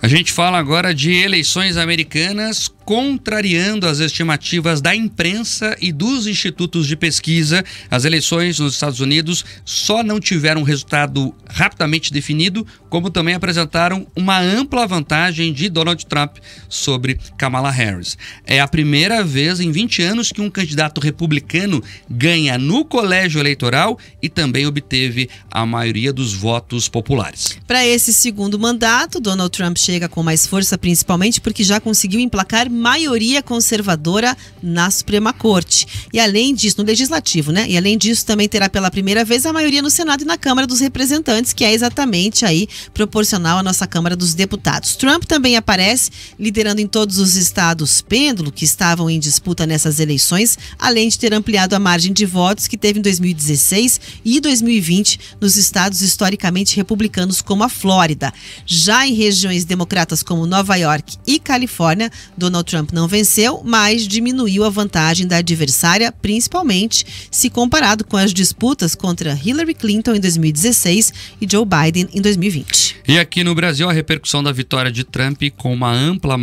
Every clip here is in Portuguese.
A gente fala agora de eleições americanas contrariando as estimativas da imprensa e dos institutos de pesquisa. As eleições nos Estados Unidos só não tiveram um resultado rapidamente definido, como também apresentaram uma ampla vantagem de Donald Trump sobre Kamala Harris. É a primeira vez em 20 anos que um candidato republicano ganha no colégio eleitoral e também obteve a maioria dos votos populares. Para esse segundo mandato, Donald Trump chega com mais força, principalmente porque já conseguiu emplacar maioria conservadora na Suprema Corte. E além disso, no Legislativo, né? E além disso, também terá pela primeira vez a maioria no Senado e na Câmara dos Representantes, que é exatamente aí proporcional à nossa Câmara dos Deputados. Trump também aparece liderando em todos os estados pêndulo que estavam em disputa nessas eleições, além de ter ampliado a margem de votos que teve em 2016 e 2020 nos estados historicamente republicanos como a Flórida. Já em regiões democratas como Nova York e Califórnia, Donald Trump não venceu, mas diminuiu a vantagem da adversária, principalmente se comparado com as disputas contra Hillary Clinton em 2016 e Joe Biden em 2020. E aqui no Brasil, a repercussão da vitória de Trump com uma ampla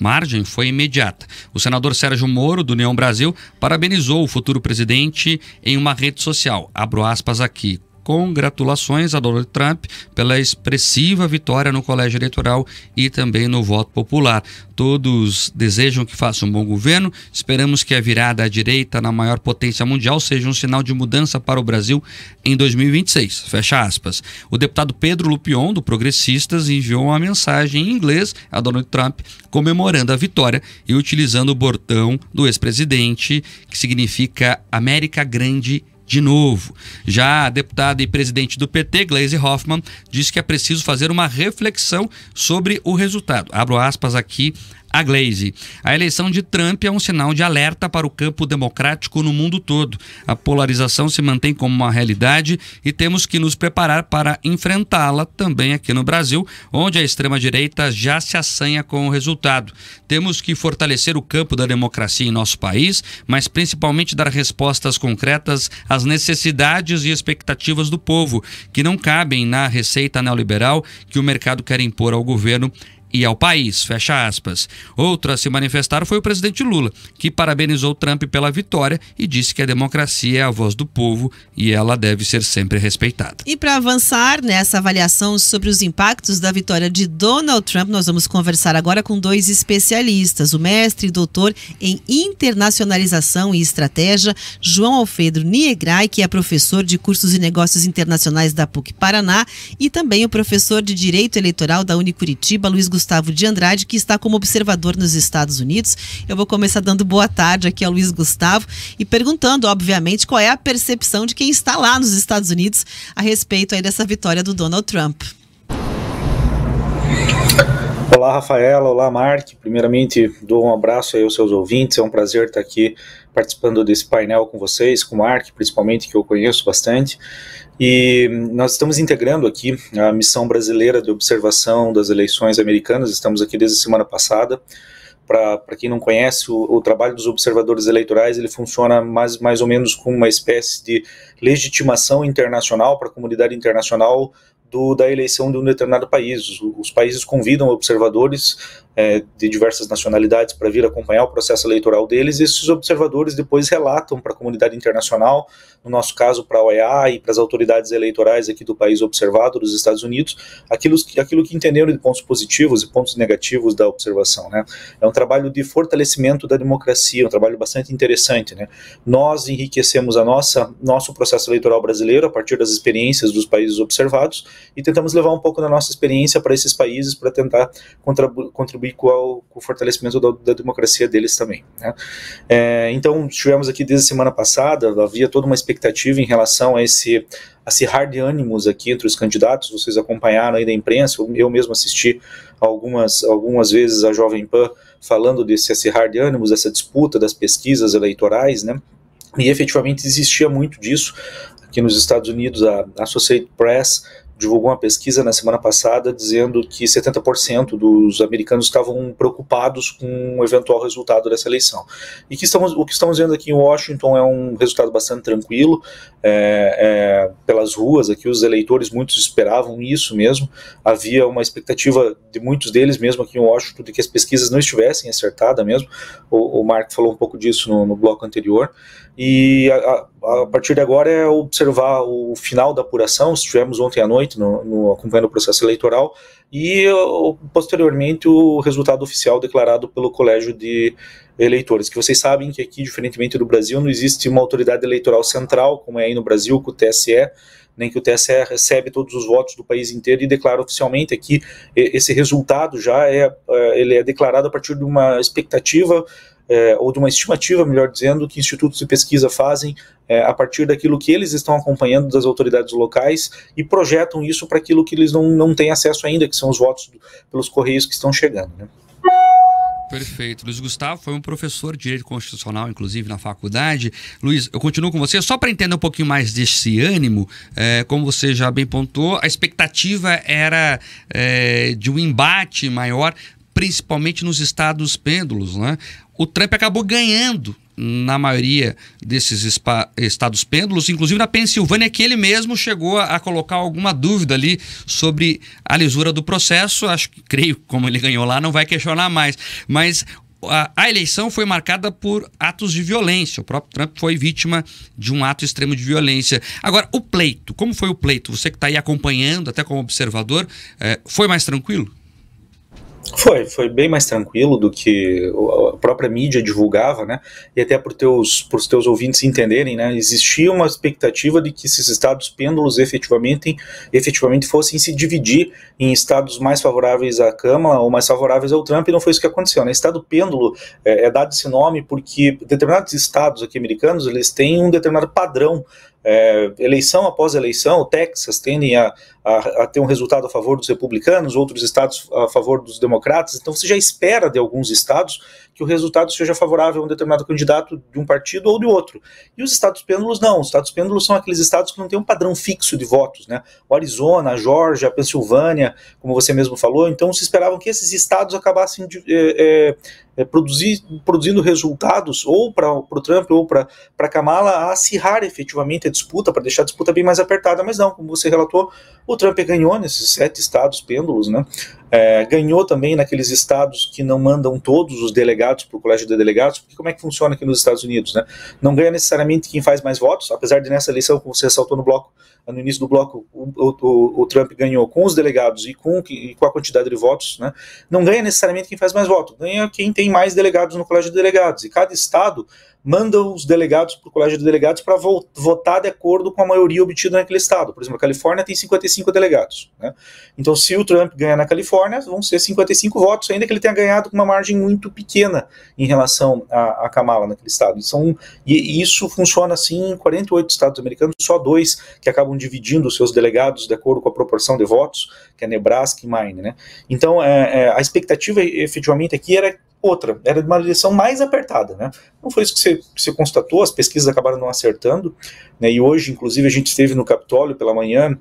margem foi imediata. O senador Sérgio Moro, do União Brasil, parabenizou o futuro presidente em uma rede social. Abro aspas aqui. Congratulações a Donald Trump pela expressiva vitória no colégio eleitoral e também no voto popular. Todos desejam que faça um bom governo. Esperamos que a virada à direita na maior potência mundial seja um sinal de mudança para o Brasil em 2026. Fecha aspas. O deputado Pedro Lupion, do Progressistas, enviou uma mensagem em inglês a Donald Trump comemorando a vitória e utilizando o bordão do ex-presidente, que significa América Grande de novo. Já a deputada e presidente do PT, Gleisi Hoffmann, disse que é preciso fazer uma reflexão sobre o resultado. Abro aspas aqui a Gleisi. A eleição de Trump é um sinal de alerta para o campo democrático no mundo todo. A polarização se mantém como uma realidade e temos que nos preparar para enfrentá-la também aqui no Brasil, onde a extrema-direita já se assanha com o resultado. Temos que fortalecer o campo da democracia em nosso país, mas principalmente dar respostas concretas às necessidades e expectativas do povo, que não cabem na receita neoliberal que o mercado quer impor ao governo e ao país, fecha aspas. Outro a se manifestar foi o presidente Lula, que parabenizou Trump pela vitória e disse que a democracia é a voz do povo e ela deve ser sempre respeitada. E para avançar nessa avaliação sobre os impactos da vitória de Donald Trump, nós vamos conversar agora com dois especialistas, o mestre e doutor em internacionalização e estratégia, João Alfredo Niegrai, que é professor de cursos e negócios internacionais da PUC Paraná, e também o professor de Direito Eleitoral da Unicuritiba, Luiz Gustavo de Andrade, que está como observador nos Estados Unidos. Eu vou começar dando boa tarde aqui ao Luiz Gustavo e perguntando, obviamente, qual é a percepção de quem está lá nos Estados Unidos a respeito aí dessa vitória do Donald Trump. Olá, Rafaela. Olá, Mark. Primeiramente, dou um abraço aí aos seus ouvintes. É um prazer estar aqui participando desse painel com vocês, com o Mark, principalmente, que eu conheço bastante. E nós estamos integrando aqui a missão brasileira de observação das eleições americanas. Estamos aqui desde a semana passada. Para quem não conhece, o trabalho dos observadores eleitorais, ele funciona mais ou menos como uma espécie de legitimação internacional para a comunidade internacional da eleição de um determinado país. Os países convidam observadores de diversas nacionalidades para vir acompanhar o processo eleitoral deles, e esses observadores depois relatam para a comunidade internacional, no nosso caso para a OEA e para as autoridades eleitorais aqui do país observado, dos Estados Unidos, aquilo que entenderam de pontos positivos e pontos negativos da observação, né? É um trabalho de fortalecimento da democracia, um trabalho bastante interessante, né? Nós enriquecemos nosso processo eleitoral brasileiro a partir das experiências dos países observados e tentamos levar um pouco da nossa experiência para esses países para tentar contribuir com o fortalecimento da democracia deles também, né? Então, estivemos aqui desde a semana passada, havia toda uma expectativa em relação a esse hard ânimos aqui entre os candidatos. Vocês acompanharam aí da imprensa, eu mesmo assisti algumas vezes a Jovem Pan falando desse hard ânimos, dessa disputa das pesquisas eleitorais, né? E efetivamente existia muito disso. Aqui nos Estados Unidos, a Associated Press divulgou uma pesquisa na semana passada dizendo que 70% dos americanos estavam preocupados com o eventual resultado dessa eleição. E o que estamos vendo aqui em Washington é um resultado bastante tranquilo. Pelas ruas aqui, os eleitores, muitos esperavam isso mesmo. Havia uma expectativa de muitos deles, mesmo aqui em Washington, de que as pesquisas não estivessem acertadas mesmo. O Mark falou um pouco disso no bloco anterior. E a partir de agora é observar o final da apuração. Estivemos ontem à noite acompanhando o processo eleitoral e posteriormente o resultado oficial declarado pelo Colégio de Eleitores, que vocês sabem que aqui, diferentemente do Brasil, não existe uma autoridade eleitoral central, como é aí no Brasil, com o TSE, nem que o TSE recebe todos os votos do país inteiro e declara oficialmente. Aqui esse resultado ele é declarado a partir de uma expectativa, ou de uma estimativa, melhor dizendo, que institutos de pesquisa fazem a partir daquilo que eles estão acompanhando das autoridades locais e projetam isso para aquilo que eles não têm acesso ainda, que são os votos pelos correios que estão chegando, né? Perfeito. Luiz Gustavo foi um professor de Direito Constitucional, inclusive, na faculdade. Luiz, eu continuo com você, só para entender um pouquinho mais desse ânimo, como você já bem pontuou, a expectativa era de um embate maior, principalmente nos estados pêndulos, né? O Trump acabou ganhando na maioria desses estados pêndulos, inclusive na Pensilvânia, que ele mesmo chegou a colocar alguma dúvida ali sobre a lisura do processo. Creio que como ele ganhou lá, não vai questionar mais. Mas a eleição foi marcada por atos de violência. O próprio Trump foi vítima de um ato extremo de violência. Agora, o pleito, como foi o pleito? Você que está aí acompanhando, até como observador, foi mais tranquilo? Foi bem mais tranquilo do que a própria mídia divulgava, né? E até para os teus ouvintes entenderem, né? Existia uma expectativa de que esses estados pêndulos efetivamente fossem se dividir em estados mais favoráveis à Câmara ou mais favoráveis ao Trump, e não foi isso que aconteceu, né? Estado pêndulo é dado esse nome porque determinados estados aqui americanos, eles têm um determinado padrão. Eleição após eleição, o Texas tendem a ter um resultado a favor dos republicanos, outros estados a favor dos democratas. Então você já espera de alguns estados que o resultado seja favorável a um determinado candidato de um partido ou de outro. E os estados pêndulos não. Os estados pêndulos são aqueles estados que não têm um padrão fixo de votos, né? O Arizona, a Geórgia, a Pensilvânia, como você mesmo falou. Então se esperavam que esses estados acabassem produzindo resultados ou para o Trump ou para a Kamala a acirrar efetivamente a disputa, para deixar a disputa bem mais apertada, mas não, como você relatou, o Trump ganhou nesses 7 estados pêndulos, né? Ganhou também naqueles estados que não mandam todos os delegados para o colégio de delegados, porque como é que funciona aqui nos Estados Unidos, né? Não ganha necessariamente quem faz mais votos, apesar de nessa eleição, como você ressaltou no início do bloco, o Trump ganhou com os delegados e com a quantidade de votos, né? Não ganha necessariamente quem faz mais votos, ganha quem tem mais delegados no colégio de delegados, e cada estado manda os delegados para o colégio de delegados para votar de acordo com a maioria obtida naquele estado. Por exemplo, a Califórnia tem 55 delegados, né? Então, se o Trump ganhar na Califórnia, vão ser 55 votos, ainda que ele tenha ganhado com uma margem muito pequena em relação a Kamala naquele estado. E isso funciona assim em 48 estados americanos, só 2 que acabam dividindo os seus delegados de acordo com a proporção de votos, que é Nebraska e Maine, né? Então, a expectativa efetivamente aqui era de uma eleição mais apertada, né? Não foi isso que você constatou, as pesquisas acabaram não acertando, né? E hoje, inclusive, a gente esteve no Capitólio pela manhã,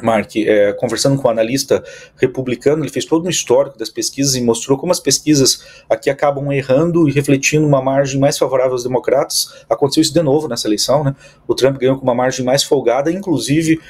Mark, conversando com um analista republicano. Ele fez todo um histórico das pesquisas e mostrou como as pesquisas aqui acabam errando e refletindo uma margem mais favorável aos democratas. Aconteceu isso de novo nessa eleição, né? O Trump ganhou com uma margem mais folgada, inclusive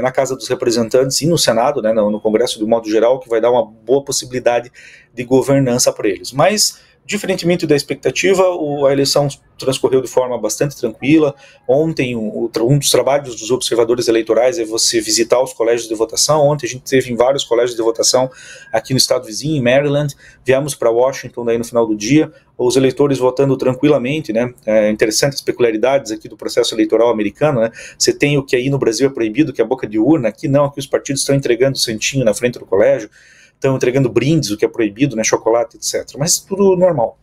na Casa dos Representantes e no Senado, né, no Congresso de um modo geral, que vai dar uma boa possibilidade de governança para eles. Mas, diferentemente da expectativa, a eleição transcorreu de forma bastante tranquila. Ontem, um dos trabalhos dos observadores eleitorais é você visitar os colégios de votação. Ontem a gente esteve em vários colégios de votação aqui no estado vizinho, em Maryland. Viemos para Washington daí no final do dia, os eleitores votando tranquilamente, né? Interessantes peculiaridades aqui do processo eleitoral americano, né? Você tem o que aí no Brasil é proibido, que é a boca de urna. Aqui não, aqui os partidos estão entregando santinho na frente do colégio, estão entregando brindes, o que é proibido, né, chocolate, etc. Mas tudo normal.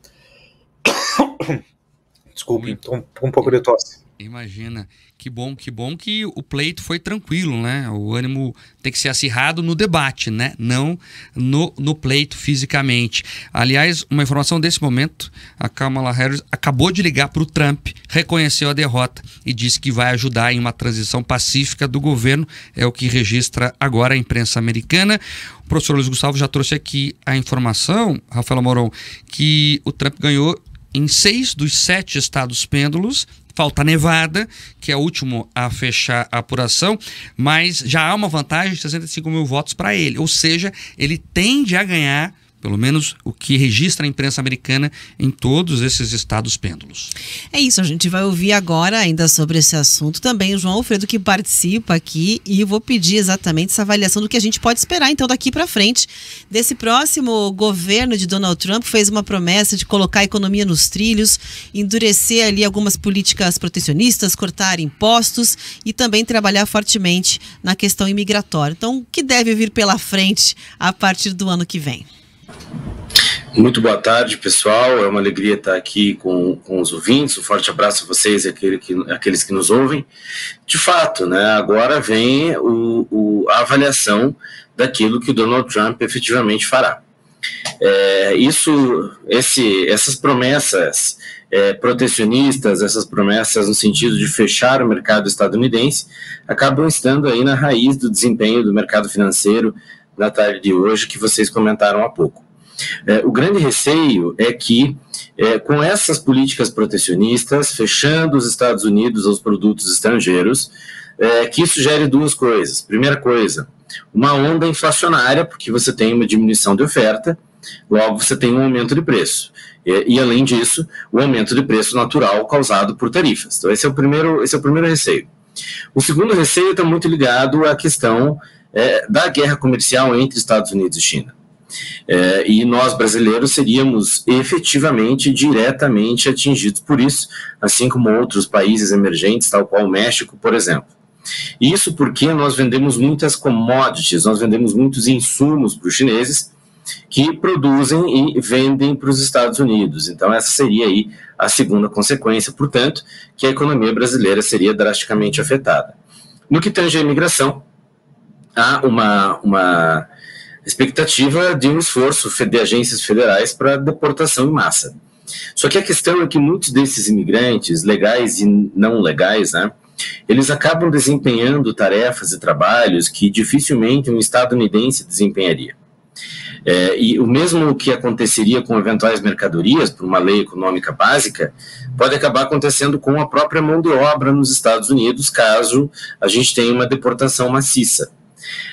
Desculpe, um pouco de tosse. Imagina, que bom que o pleito foi tranquilo, né? O ânimo tem que ser acirrado no debate, né? Não no pleito fisicamente. Aliás, uma informação desse momento, a Kamala Harris acabou de ligar para o Trump, reconheceu a derrota e disse que vai ajudar em uma transição pacífica do governo, é o que registra agora a imprensa americana. O professor Luiz Gustavo já trouxe aqui a informação, Rafaela Moron, que o Trump ganhou em 6 dos 7 estados pêndulos. Falta Nevada, que é o último a fechar a apuração, mas já há uma vantagem de 65 mil votos para ele. Ou seja, ele tende a ganhar, pelo menos o que registra a imprensa americana, em todos esses estados pêndulos. É isso, a gente vai ouvir agora ainda sobre esse assunto também o João Alfredo, que participa aqui, e eu vou pedir exatamente essa avaliação do que a gente pode esperar então daqui para frente desse próximo governo de Donald Trump. Fez uma promessa de colocar a economia nos trilhos, endurecer ali algumas políticas protecionistas, cortar impostos e também trabalhar fortemente na questão imigratória. Então, o que deve vir pela frente a partir do ano que vem? Muito boa tarde, pessoal. É uma alegria estar aqui com os ouvintes. Um forte abraço a vocês e aqueles que nos ouvem. De fato, né, agora vem a avaliação daquilo que o Donald Trump efetivamente fará. Essas promessas protecionistas, essas promessas no sentido de fechar o mercado estadunidense, acabam estando aí na raiz do desempenho do mercado financeiro na tarde de hoje, que vocês comentaram há pouco. O grande receio é que, com essas políticas protecionistas, fechando os Estados Unidos aos produtos estrangeiros, que isso gere duas coisas. Primeira coisa, uma onda inflacionária, porque você tem uma diminuição de oferta, logo você tem um aumento de preço. E além disso, o aumento de preço natural causado por tarifas. Então esse é o primeiro receio. O segundo receio está muito ligado à questão da guerra comercial entre Estados Unidos e China. E nós, brasileiros, seríamos efetivamente, diretamente atingidos por isso, assim como outros países emergentes, tal qual o México, por exemplo. Isso porque nós vendemos muitas commodities, nós vendemos muitos insumos para os chineses, que produzem e vendem para os Estados Unidos. Então essa seria aí a segunda consequência, portanto, que a economia brasileira seria drasticamente afetada. No que tange à imigração, há uma expectativa de um esforço de agências federais para deportação em massa. Só que a questão é que muitos desses imigrantes, legais e não legais, né, eles acabam desempenhando tarefas e trabalhos que dificilmente um estadunidense desempenharia. E o mesmo que aconteceria com eventuais mercadorias, por uma lei econômica básica, pode acabar acontecendo com a própria mão de obra nos Estados Unidos, caso a gente tenha uma deportação maciça.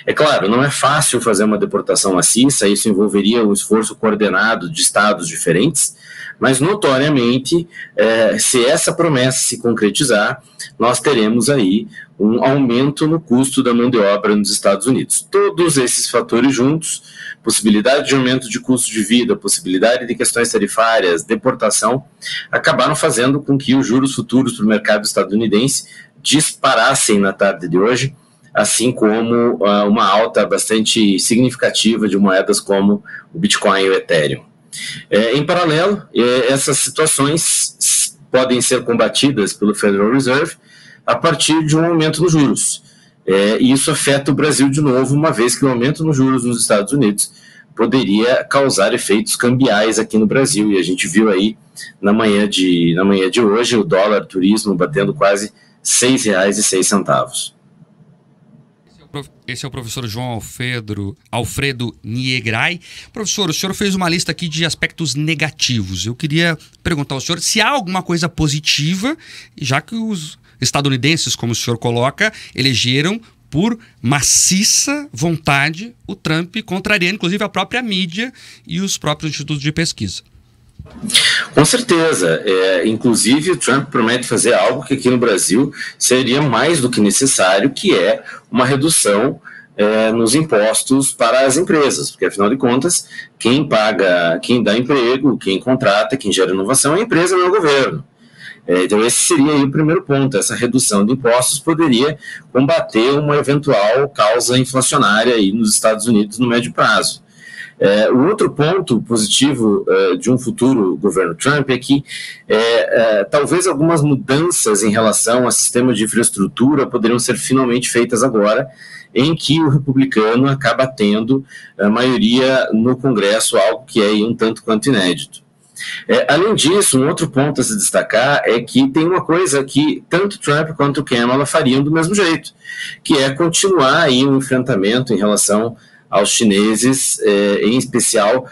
É claro, não é fácil fazer uma deportação maciça, isso envolveria um esforço coordenado de estados diferentes, mas notoriamente, se essa promessa se concretizar, nós teremos aí um aumento no custo da mão de obra nos Estados Unidos. Todos esses fatores juntos, possibilidade de aumento de custo de vida, possibilidade de questões tarifárias, deportação, acabaram fazendo com que os juros futuros para o mercado estadunidense disparassem na tarde de hoje, assim como uma alta bastante significativa de moedas como o Bitcoin e o Ethereum. Em paralelo, essas situações podem ser combatidas pelo Federal Reserve a partir de um aumento nos juros. E isso afeta o Brasil de novo, uma vez que o aumento nos juros nos Estados Unidos poderia causar efeitos cambiais aqui no Brasil. E a gente viu aí na manhã de hoje o dólar turismo batendo quase R$ 6,06. Esse é o professor João Alfredo Niegrai. Professor, o senhor fez uma lista aqui de aspectos negativos. Eu queria perguntar ao senhor se há alguma coisa positiva, já que os estadunidenses, como o senhor coloca, elegeram por maciça vontade o Trump, contrariando inclusive a própria mídia e os próprios institutos de pesquisa. Com certeza, inclusive o Trump promete fazer algo que aqui no Brasil seria mais do que necessário, que é uma redução nos impostos para as empresas, porque afinal de contas, quem paga, quem dá emprego, quem contrata, quem gera inovação é a empresa, não é o governo. Então esse seria aí o primeiro ponto, essa redução de impostos poderia combater uma eventual causa inflacionária aí nos Estados Unidos no médio prazo. O outro ponto positivo de um futuro governo Trump é que talvez algumas mudanças em relação ao sistema de infraestrutura poderiam ser finalmente feitas agora, em que o republicano acaba tendo a maioria no Congresso, algo que é um tanto quanto inédito. Além disso, um outro ponto a se destacar é que tem uma coisa que tanto Trump quanto Kamala fariam do mesmo jeito, que é continuar aí um enfrentamento em relação aos chineses, em especial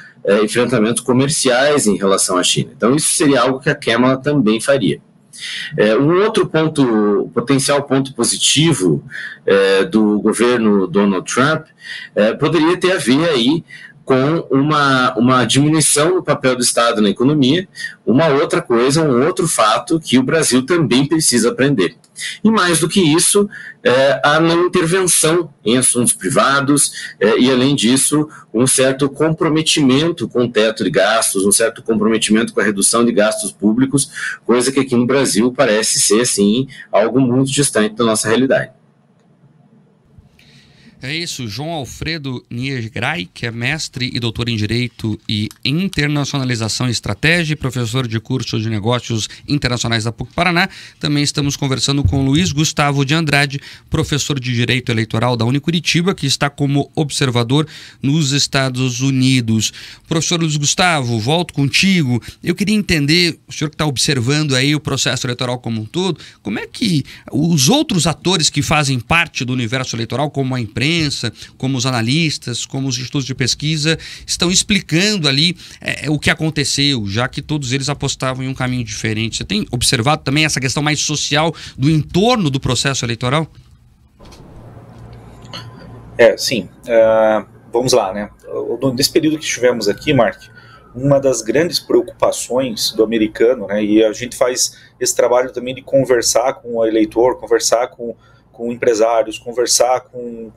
enfrentamentos comerciais em relação à China. Então isso seria algo que a Kamala também faria. Um outro potencial ponto positivo do governo Donald Trump poderia ter a ver aí com uma diminuição no papel do Estado na economia, uma outra coisa, um outro fato que o Brasil também precisa aprender. E mais do que isso, a não intervenção em assuntos privados e, além disso, um certo comprometimento com o teto de gastos, um certo comprometimento com a redução de gastos públicos, coisa que aqui no Brasil parece ser, sim, algo muito distante da nossa realidade. É isso, João Alfredo Niergrai, que é mestre e doutor em Direito e Internacionalização e Estratégia, professor de curso de Negócios Internacionais da PUC-Paraná. Também estamos conversando com Luiz Gustavo de Andrade, professor de Direito Eleitoral da Unicuritiba, que está como observador nos Estados Unidos. Professor Luiz Gustavo, volto contigo. Eu queria entender, o senhor que está observando aí o processo eleitoral como um todo, como é que os outros atores que fazem parte do universo eleitoral, como a imprensa, como os analistas, como os institutos de pesquisa, estão explicando ali o que aconteceu, já que todos eles apostavam em um caminho diferente. Você tem observado também essa questão mais social do entorno do processo eleitoral? Sim. Vamos lá, né? Nesse período que estivemos aqui, Mark, uma das grandes preocupações do americano, né, e a gente faz esse trabalho também de conversar com o eleitor, conversar com empresários, conversar com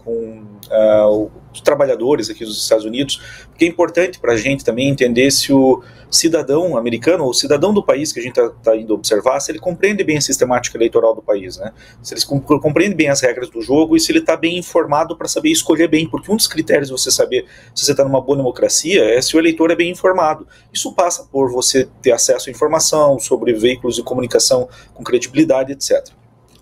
os trabalhadores aqui dos Estados Unidos, porque é importante para a gente também entender se o cidadão americano, ou o cidadão do país que a gente está indo observar, se ele compreende bem a sistemática eleitoral do país, né? Se ele compreende bem as regras do jogo e se ele está bem informado para saber escolher bem, porque um dos critérios de você saber se você está numa boa democracia é se o eleitor é bem informado. Isso passa por você ter acesso à informação sobre veículos de comunicação com credibilidade, etc.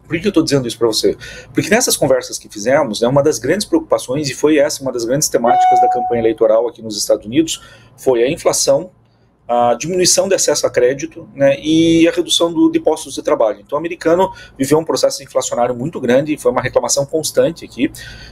Por que eu estou dizendo isso para você? Porque nessas conversas que fizemos, né, uma das grandes preocupações, e foi essa uma das grandes temáticas da campanha eleitoral aqui nos Estados Unidos, foi a inflação, a diminuição de acesso a crédito, né, e a redução de postos de trabalho. Então o americano viveu um processo inflacionário muito grande, foi uma reclamação constante aqui,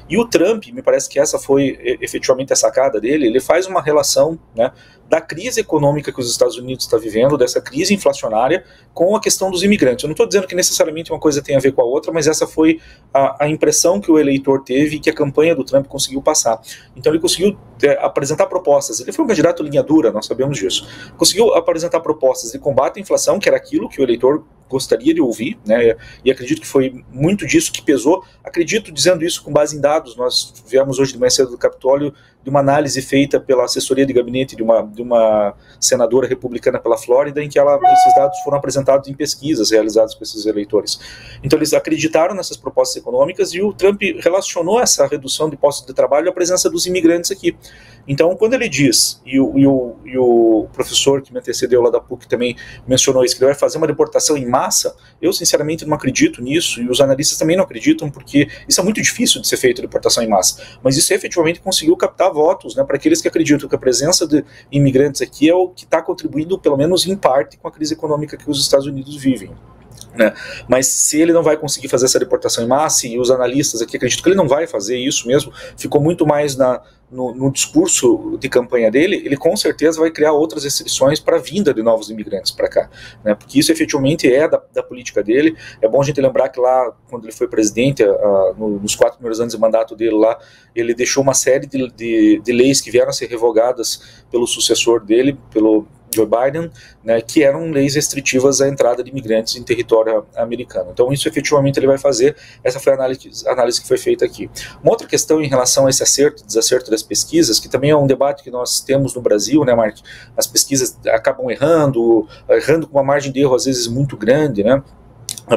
e o Trump, me parece que essa foi efetivamente a sacada dele, ele faz uma relação, né, da crise econômica que os Estados Unidos está vivendo, dessa crise inflacionária, com a questão dos imigrantes. Eu não estou dizendo que necessariamente uma coisa tem a ver com a outra, mas essa foi a impressão que o eleitor teve e que a campanha do Trump conseguiu passar. Então ele conseguiu apresentar propostas. Ele foi um candidato linha dura, nós sabemos disso. Conseguiu apresentar propostas de combate à inflação, que era aquilo que o eleitor gostaria de ouvir, né, e acredito que foi muito disso que pesou. Acredito, dizendo isso com base em dados, nós viemos hoje de manhã cedo do Capitólio de uma análise feita pela assessoria de gabinete de uma senadora republicana pela Flórida, em que esses dados foram apresentados em pesquisas realizadas com esses eleitores. Então eles acreditaram nessas propostas econômicas e o Trump relacionou essa redução de postos de trabalho à presença dos imigrantes aqui. Então, quando ele diz, e o professor que me antecedeu lá da PUC também mencionou isso, que ele vai fazer uma deportação em massa, eu sinceramente não acredito nisso, e os analistas também não acreditam, porque isso é muito difícil de ser feito, deportação em massa, mas isso efetivamente conseguiu captar votos, né, para aqueles que acreditam que a presença de imigrantes aqui é o que está contribuindo, pelo menos em parte, com a crise econômica que os Estados Unidos vivem. Né? Mas se ele não vai conseguir fazer essa deportação em massa, e os analistas aqui acreditam que ele não vai fazer isso mesmo, ficou muito mais no discurso de campanha dele, ele com certeza vai criar outras restrições para a vinda de novos imigrantes para cá, né? Porque isso efetivamente é da política dele. É bom a gente lembrar que lá, quando ele foi presidente, nos 4 primeiros anos de mandato dele lá, ele deixou uma série de leis que vieram a ser revogadas pelo sucessor dele, pelo Joe Biden, né, que eram leis restritivas à entrada de imigrantes em território americano. Então isso efetivamente ele vai fazer. Essa foi a análise que foi feita aqui. Uma outra questão em relação a esse acerto e desacerto das pesquisas, que também é um debate que nós temos no Brasil, né, Mark? As pesquisas acabam errando com uma margem de erro às vezes muito grande, né?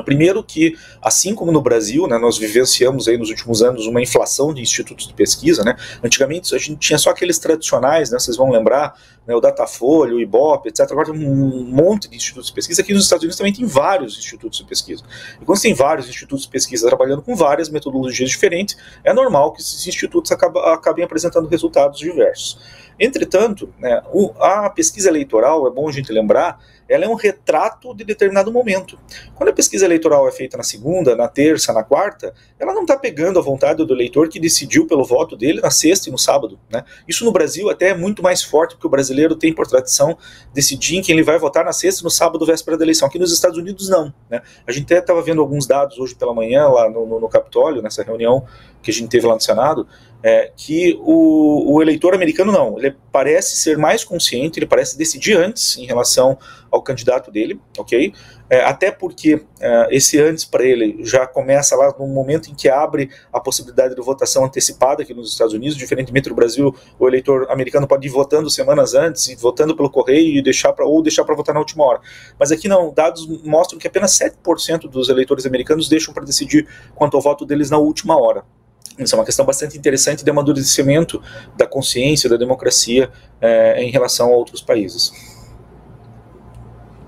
Primeiro que, assim como no Brasil, né, nós vivenciamos aí nos últimos anos uma inflação de institutos de pesquisa, né? Antigamente a gente tinha só aqueles tradicionais, né, vocês vão lembrar, né, o Datafolha, o Ibope, etc. Agora tem um monte de institutos de pesquisa. Aqui nos Estados Unidos também tem vários institutos de pesquisa. E quando você tem vários institutos de pesquisa trabalhando com várias metodologias diferentes, é normal que esses institutos acabem apresentando resultados diversos. Entretanto, né, a pesquisa eleitoral, é bom a gente lembrar, ela é um retrato de determinado momento. Quando a pesquisa eleitoral é feita na segunda, na terça, na quarta, ela não está pegando a vontade do eleitor que decidiu pelo voto dele na sexta e no sábado, né? Isso no Brasil até é muito mais forte, porque o brasileiro tem por tradição decidir em quem ele vai votar na sexta e no sábado, véspera da eleição. Aqui nos Estados Unidos, não, né? A gente até estava vendo alguns dados hoje pela manhã, lá no Capitólio, nessa reunião que a gente teve lá no Senado, que o eleitor americano não, ele parece ser mais consciente, ele parece decidir antes em relação ao candidato dele, ok? Até porque esse antes para ele já começa lá no momento em que abre a possibilidade de votação antecipada aqui nos Estados Unidos, diferentemente do Brasil, o eleitor americano pode ir votando semanas antes, e votando pelo correio e deixar para votar na última hora. Mas aqui não, dados mostram que apenas 7% dos eleitores americanos deixam para decidir quanto ao voto deles na última hora. Isso é uma questão bastante interessante de amadurecimento da consciência, da democracia em relação a outros países.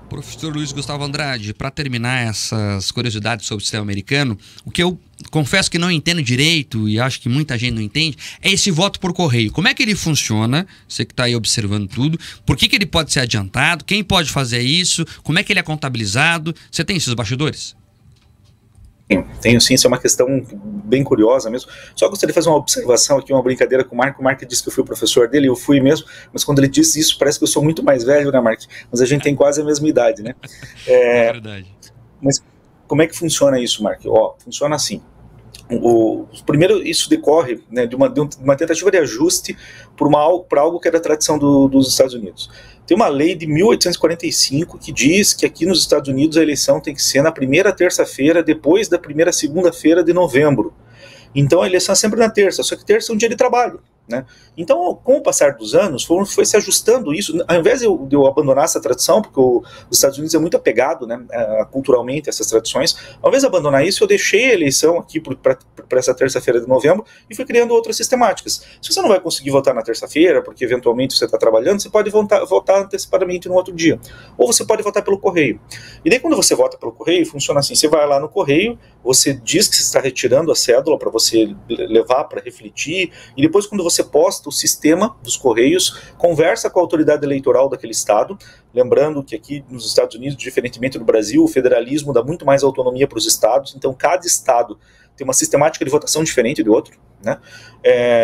Professor Luiz Gustavo Andrade, para terminar essas curiosidades sobre o sistema americano, o que eu confesso que não entendo direito e acho que muita gente não entende, é esse voto por correio. Como é que ele funciona? Você que está aí observando tudo. Por que ele pode ser adiantado? Quem pode fazer isso? Como é que ele é contabilizado? Você tem esses bastidores? Tenho sim, isso é uma questão bem curiosa mesmo. Só gostaria de fazer uma observação aqui, uma brincadeira com o Mark. O Mark disse que eu fui o professor dele, eu fui mesmo, mas quando ele disse isso, parece que eu sou muito mais velho, né, Mark? Mas a gente tem quase a mesma idade, né? É verdade. Mas como é que funciona isso, Mark? Funciona assim. Primeiro, isso decorre, né, de uma tentativa de ajuste para algo que era tradição dos Estados Unidos. Tem uma lei de 1845 que diz que aqui nos Estados Unidos a eleição tem que ser na primeira terça-feira, depois da primeira segunda-feira de novembro. Então a eleição é sempre na terça, só que terça é um dia de trabalho, né? Então, com o passar dos anos, foi se ajustando isso. Ao invés de eu abandonar essa tradição, porque os Estados Unidos é muito apegado, né, culturalmente a essas tradições, ao invés de abandonar isso, eu deixei a eleição aqui para essa terça-feira de novembro e fui criando outras sistemáticas. Se você não vai conseguir votar na terça-feira, porque eventualmente você está trabalhando, você pode votar antecipadamente no outro dia. Ou você pode votar pelo correio. E daí, quando você vota pelo correio, funciona assim: você vai lá no correio, você diz que você está retirando a cédula para você levar para refletir, e depois, quando você posta, o sistema dos Correios conversa com a autoridade eleitoral daquele estado, lembrando que aqui nos Estados Unidos, diferentemente do Brasil, o federalismo dá muito mais autonomia para os estados, então cada estado tem uma sistemática de votação diferente do outro, né?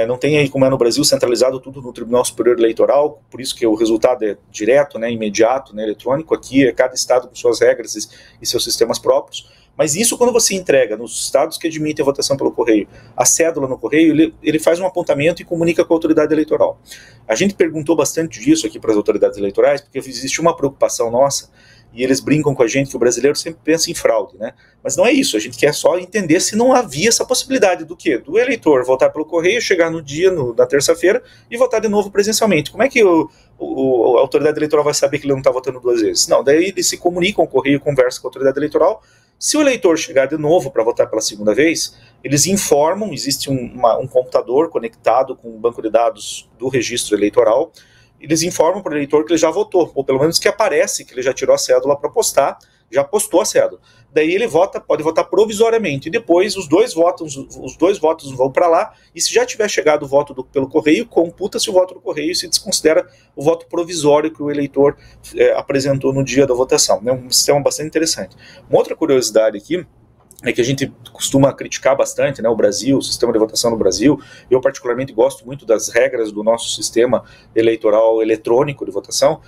Não tem aí, como é no Brasil, centralizado tudo no Tribunal Superior Eleitoral, por isso que o resultado é direto, né, imediato, né, eletrônico. Aqui é cada estado com suas regras e seus sistemas próprios. Mas isso, quando você entrega nos estados que admitem a votação pelo correio, a cédula no correio, ele faz um apontamento e comunica com a autoridade eleitoral. A gente perguntou bastante disso aqui para as autoridades eleitorais, porque existe uma preocupação nossa, e eles brincam com a gente que o brasileiro sempre pensa em fraude, né? Mas não é isso, a gente quer só entender se não havia essa possibilidade do quê? Do eleitor votar pelo correio, chegar no dia, na terça-feira, e votar de novo presencialmente. Como é que a autoridade eleitoral vai saber que ele não está votando duas vezes? Não, daí eles se comunicam, o correio conversa com a autoridade eleitoral. Se o eleitor chegar de novo para votar pela segunda vez, eles informam, existe um computador conectado com o banco de dados do registro eleitoral, eles informam para o eleitor que ele já votou, ou pelo menos que aparece que ele já tirou a cédula para postar, já postou a cédula. Daí ele pode votar provisoriamente, e depois os dois votos vão para lá, e se já tiver chegado o voto pelo correio, computa-se o voto do correio e se desconsidera o voto provisório que o eleitor apresentou no dia da votação. É um sistema bastante interessante. Uma outra curiosidade aqui é que a gente costuma criticar bastante, né, o Brasil, o sistema de votação no Brasil. Eu particularmente gosto muito das regras do nosso sistema eleitoral eletrônico de votação.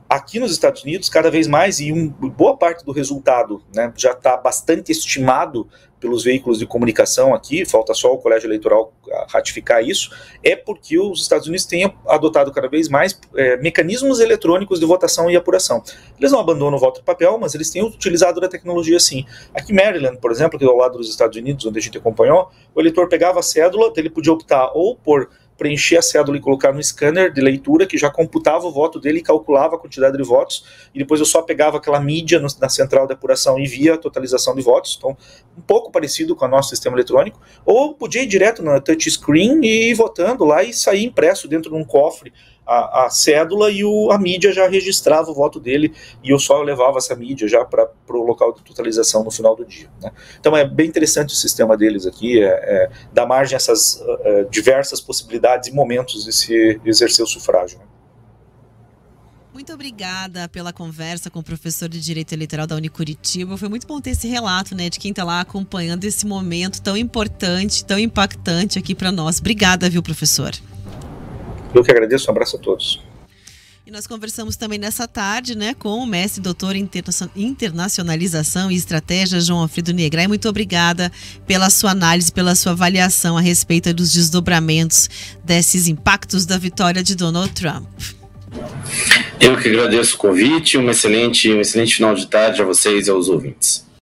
Aqui nos Estados Unidos, cada vez mais, e boa parte do resultado, né, já está bastante estimado pelos veículos de comunicação aqui, falta só o Colégio Eleitoral ratificar isso, é porque os Estados Unidos têm adotado cada vez mais mecanismos eletrônicos de votação e apuração. Eles não abandonam o voto de papel, mas eles têm utilizado da tecnologia sim. Aqui em Maryland, por exemplo, que é ao lado dos Estados Unidos, onde a gente acompanhou, o eleitor pegava a cédula, ele podia optar ou por preencher a cédula e colocar no scanner de leitura, que já computava o voto dele e calculava a quantidade de votos, e depois eu só pegava aquela mídia na central de apuração e via a totalização de votos. Então, um pouco parecido com o nosso sistema eletrônico. Ou podia ir direto na touchscreen e ir votando lá e sair impresso dentro de um cofre a cédula, e a mídia já registrava o voto dele, e eu só levava essa mídia já para o local de totalização no final do dia, né? Então é bem interessante o sistema deles aqui, dá margem a essas diversas possibilidades e momentos de se exercer o sufrágio, né? Muito obrigada pela conversa com o professor de Direito Eleitoral da Unicuritiba. Foi muito bom ter esse relato, né, de quem está lá acompanhando esse momento tão importante, tão impactante aqui para nós. Obrigada, viu, professor? Eu que agradeço, um abraço a todos. E nós conversamos também nessa tarde, né, com o mestre doutor em internacionalização e estratégia, João Alfredo Negrai. Muito obrigada pela sua análise, pela sua avaliação a respeito dos desdobramentos desses impactos da vitória de Donald Trump. Eu que agradeço o convite, um excelente final de tarde a vocês e aos ouvintes.